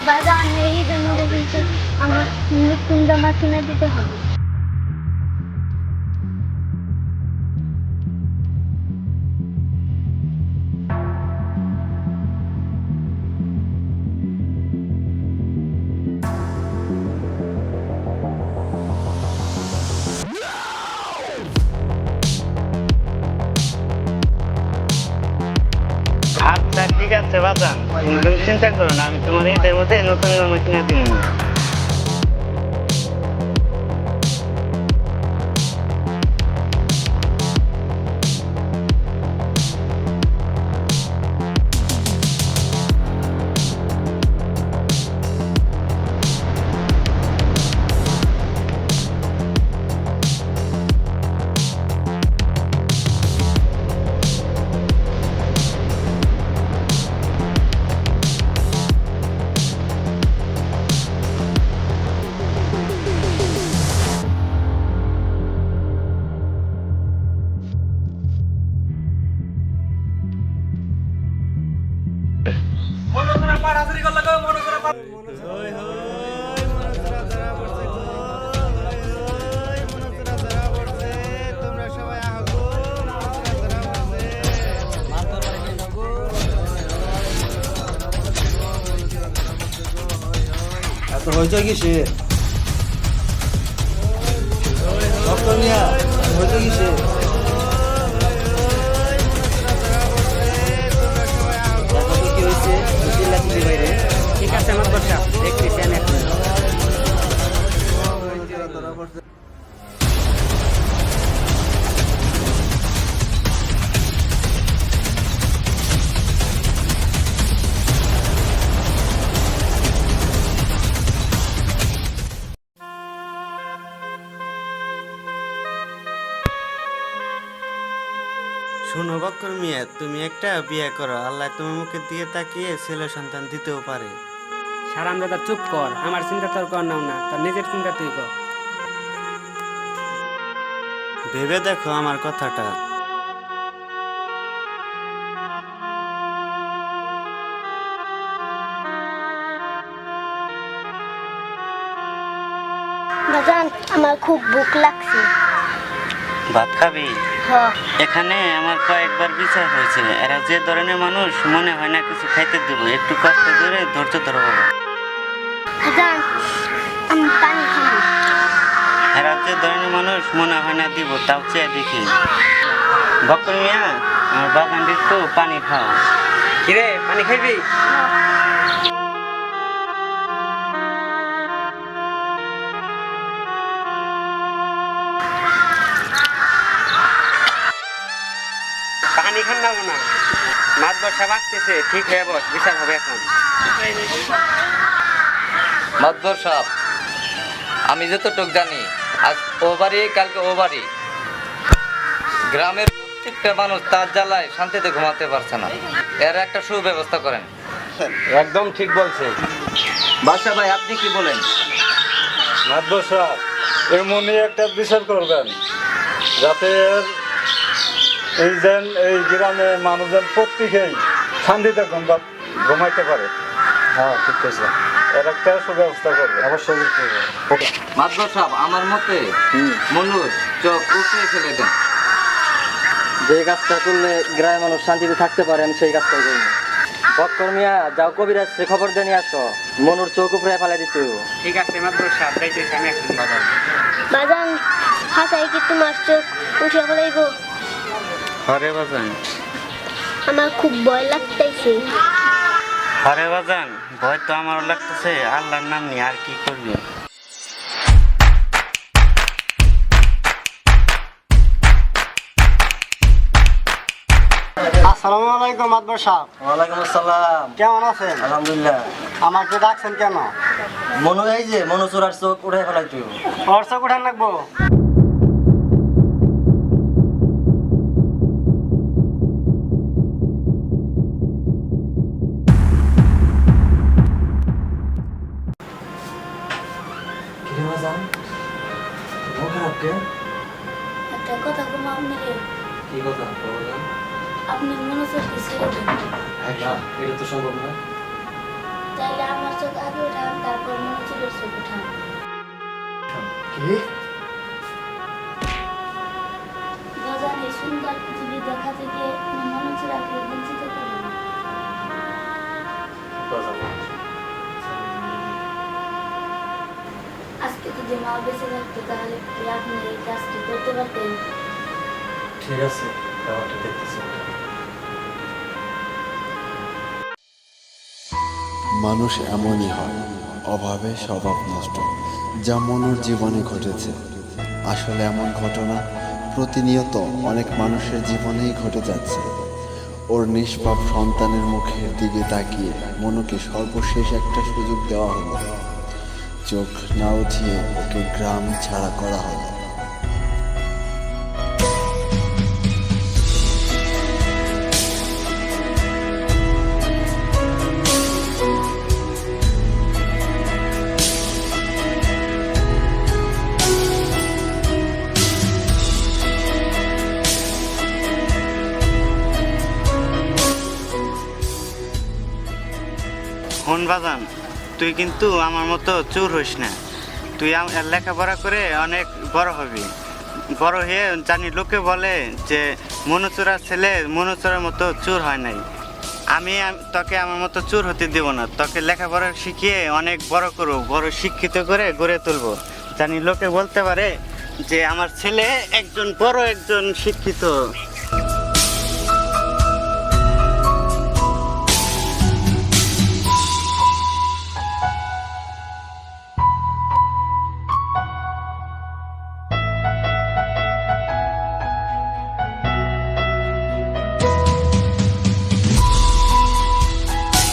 বাজার এই জন্য কিন্তু আমার নতুন জামা কিনে দিতে হবে। আচ্ছা ঠিক আছে বাজান, তুমি চিন্তা করো না, আমি তোমার ঈদের মধ্যে নতুন জামা কিনে দিব। এত হয়েছে কিসে ডক্টর মিয়া, হয়েছে কিসে? কি হয়েছে? বাইরে ঠিক আছে আমার কথা দেখতেছি আমি এখন। শোনো বক্কর মিয়া, তুমি একটা বিয়ে করো, আল্লাহ তোমার মুখের দিকে তাকিয়ে ছেলে সন্তান দিতেও পারে। সারাম দাদা চুপ কর, আমার চিন্তা তোর কর নাও না, তার নিজের চিন্তা তুই কর। ভেবে দেখো আমার কথাটা। বাজান আমার খুব ভুক লাগছে। ভাত খাবি? হ্যাঁ। এখানে আমার কয়েকবার বিচার হয়েছে, এরা যে ধরনের মানুষ মনে হয় না কিছু খাইতে দেবো, একটু কষ্ট করে ধৈর্য ধরো বাবা। বাজান আমি পানি খাবো। এরা যে ধরনের মানুষ মনে হয় না দিব, তাও চেয়ে দেখি। বক্কর মিয়া, আমার বাগান একটু পানি খাও। কিরে পানি খাইবি? পানি খান যাবো না, মাছ বর্ষা বাঁচতেছে, ঠিক হয়ে বস, বিচার হবে এখন। মাতবর সাহেব, আমি যতটুক জানি আজ ও বাড়ি কালকে ও বাড়ি, গ্রামের প্রত্যেকটা মানুষ তার জ্বালায় শান্তিতে ঘুমাতে পারছে না, এর একটা সুব্যবস্থা করেন। একদম ঠিক বলছেন বাদশা ভাই, আপনি কি বলেন? মাতবর সাহেব, এমনই একটা বিচার করবেন যাতে এই গ্রামে মানুষজন প্রত্যেকেই শান্তিতে ঘুমাইতে পারে। হ্যাঁ ঠিক আছে, এর একটা সুব্যবস্থা করবে অবশ্যই। মাতবর সাহেব, আমার মতে মনুর চোখ উপরে ফেলে দেন। যে কাজটা করলে গ্রামের মানুষ শান্তিতে থাকতে পারে, আমি সেই কাজটাই করবো। বক্কর মিয়া, যাও কবিরাজ সে খবর দিয়ে নিয়ে আসো, মনুর চোখ উপরে ফেলে দিতে হবে। ঠিক আছে মাদ্রাস সাহেব, যাইতেছি আমি এখন। বাজান হাসাই কি তোমার চোখ উঠে ফেলাইব? হরে বাজান, আমার খুব ভয় লাগতেছে। হরে বাজান, ভয় তো আমারও লাগতেছে, আল্লাহর নাম নিয়ে আর কি করবি। আসসালামু আলাইকুম মাতবর সাহেব। ওয়ালাইকুম আসসালাম। কেমন আছেন? আলহামদুলিল্লাহ। আমাকে ডাকছেন কেন? মনু, এই যে মনু চোরার চোখ উঠে ফেলাইতে হবে। ওর চোখ উঠান রাখবো? একটা কথা কম আপনাকে, কি কথা? আপনি মনে চোখকে ছেড়ে দেন, এটা তো সম্ভব না। তাইলে আমার চোখ আগে আমাদের চোখ উঠান। কি বাজান এই সুন্দর পৃথিবী দেখা থেকে মনোচরাকে বঞ্চিত করুন। আজকে যদি মা বেঁচে থাকতো তাহলে কি আপনি এই কাজটি করতে পারতেন? ঠিক আছে ব্যাপারটা দেখতেছি। মানুষ এমনই হয়, অভাবে স্বভাব নষ্ট, যা মনুর জীবনে ঘটেছে। আসলে এমন ঘটনা প্রতিনিয়ত অনেক মানুষের জীবনেই ঘটে যাচ্ছে। ওর নিষ্পাপ সন্তানের মুখের দিকে তাকিয়ে মনুকে সর্বশেষ একটা সুযোগ দেওয়া হলো। চোখ না উঠিয়ে ওকে গ্রাম ছাড়া করা হলো। হন বাজান, তুই কিন্তু আমার মতো চোর হইস না। তুই লেখাপড়া করে অনেক বড় হবি। বড় হয়ে জানি লোকে বলে যে মনোচোরার ছেলে মনোচোরার মতো চোর হয় নাই। আমি তোকে আমার মতো চোর হতে দেব না। তোকে লেখাপড়া শিখিয়ে অনেক বড় করবো, বড় শিক্ষিত করে গড়ে তুলবো। জানি লোকে বলতে পারে যে আমার ছেলে একজন বড় একজন শিক্ষিত